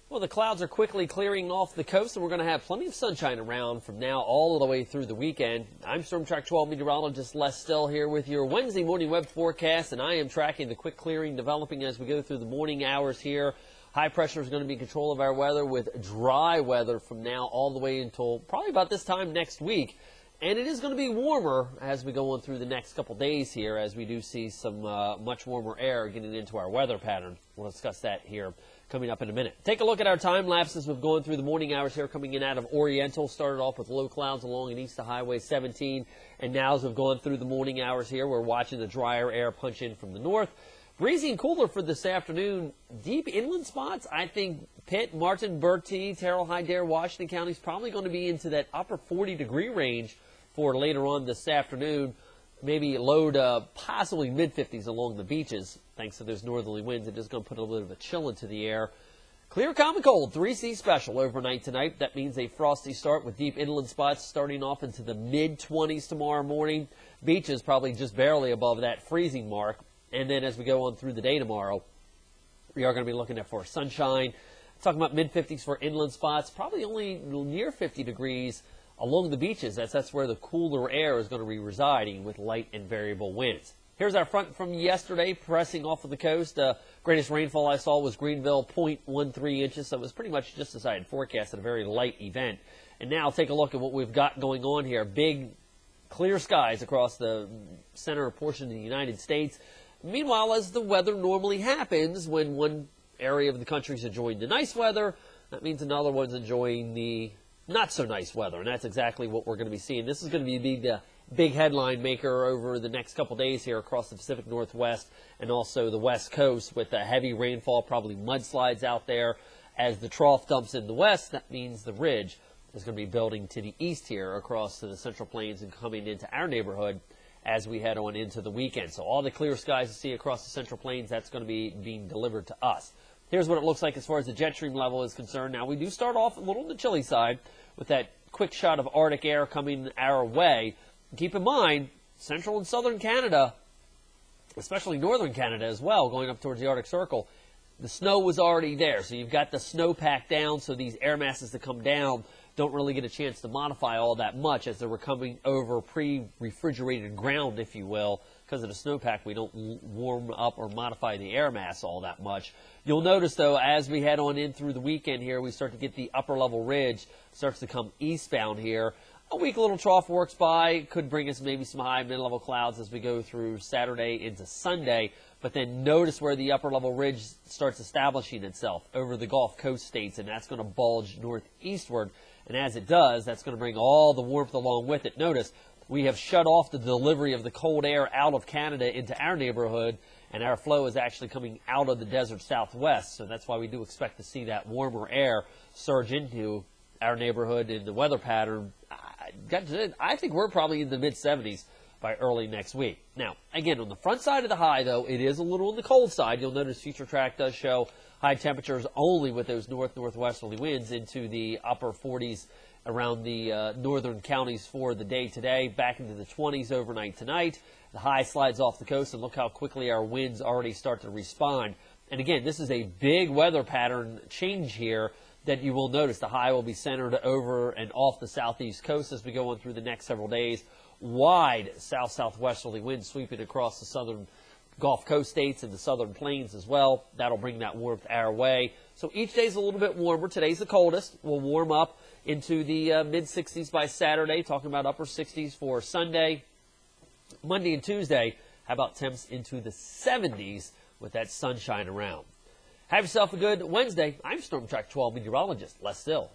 Well, the clouds are quickly clearing off the coast, and we're going to have plenty of sunshine around from now all the way through the weekend. I'm Storm Track 12 meteorologist Les Still here with your Wednesday morning web forecast, and I am tracking the quick clearing developing as we go through the morning hours here. High pressure is going to be in control of our weather with dry weather from now all the way until probably about this time next week. And it is going to be warmer as we go on through the next couple days here, as we do see some much warmer air getting into our weather pattern. We'll discuss that here coming up in a minute. Take a look at our time lapses. We've gone through the morning hours here coming in out of Oriental. Started off with low clouds along and east of Highway 17. And now as we've gone through the morning hours here, we're watching the drier air punch in from the north. Breezy and cooler for this afternoon. Deep inland spots, I think Pitt, Martin, Bertie, Terrell, Hyde, Washington counties probably going to be into that upper 40-degree range for later on this afternoon. Maybe low to possibly mid-50s along the beaches. Thanks to those northerly winds, it is going to put a little bit of a chill into the air. Clear, calm, and cold. 3C special overnight tonight. That means a frosty start with deep inland spots starting off into the mid-20s tomorrow morning. Beaches probably just barely above that freezing mark. And then as we go on through the day tomorrow, we are going to be looking at for sunshine. Talking about mid-50s for inland spots. Probably only near 50 degrees along the beaches. That's where the cooler air is going to be residing with light and variable winds. Here's our front from yesterday pressing off of the coast. Greatest rainfall I saw was Greenville, 0.13 inches. So it was pretty much just as I had forecasted, a very light event. And now take a look at what we've got going on here. Big clear skies across the center portion of the United States. Meanwhile, as the weather normally happens, when one area of the country is enjoying the nice weather, that means another one's enjoying the not so nice weather, and that's exactly what we're going to be seeing. This is going to be the big headline maker over the next couple days here across the Pacific Northwest and also the West Coast with the heavy rainfall, probably mudslides out there. As the trough dumps in the west, that means the ridge is going to be building to the east here across to the Central Plains and coming into our neighborhood as we head on into the weekend. So all the clear skies you see across the Central Plains, that's going to be being delivered to us. Here's what it looks like as far as the jet stream level is concerned. Now, we do start off a little on the chilly side with that quick shot of Arctic air coming our way. Keep in mind, central and southern Canada, especially northern Canada as well, going up towards the Arctic Circle, the snow was already there. So you've got the snowpack down, so these air masses that come down don't really get a chance to modify all that much as they were coming over pre-refrigerated ground, if you will. Because of the snowpack, we don't warm up or modify the air mass all that much. You'll notice, though, as we head on in through the weekend here, we start to get the upper level ridge starts to come eastbound here. A weak little trough works by, could bring us maybe some high mid-level clouds as we go through Saturday into Sunday. But then notice where the upper level ridge starts establishing itself over the Gulf Coast states, and that's going to bulge northeastward. And as it does, that's going to bring all the warmth along with it. Notice we have shut off the delivery of the cold air out of Canada into our neighborhood, and our flow is actually coming out of the desert southwest. So that's why we do expect to see that warmer air surge into our neighborhood in the weather pattern. I think we're probably in the mid-70s by early next week. Now, again, on the front side of the high, though, it is a little on the cold side. You'll notice Future Track does show high temperatures only with those northwesterly winds into the upper 40s around the northern counties for the day today, back into the 20s overnight tonight. The high slides off the coast, and look how quickly our winds already start to respond. And again, this is a big weather pattern change here that you will notice. The high will be centered over and off the southeast coast as we go on through the next several days. Wide south-southwesterly winds sweeping across the southern Gulf Coast states and the southern plains as well. That'll bring that warmth our way. So each day is a little bit warmer. Today's the coldest. We'll warm up into the mid-60s by Saturday, talking about upper 60s for Sunday. Monday and Tuesday, how about temps into the 70s with that sunshine around? Have yourself a good Wednesday. I'm Storm Track 12 meteorologist Les Still.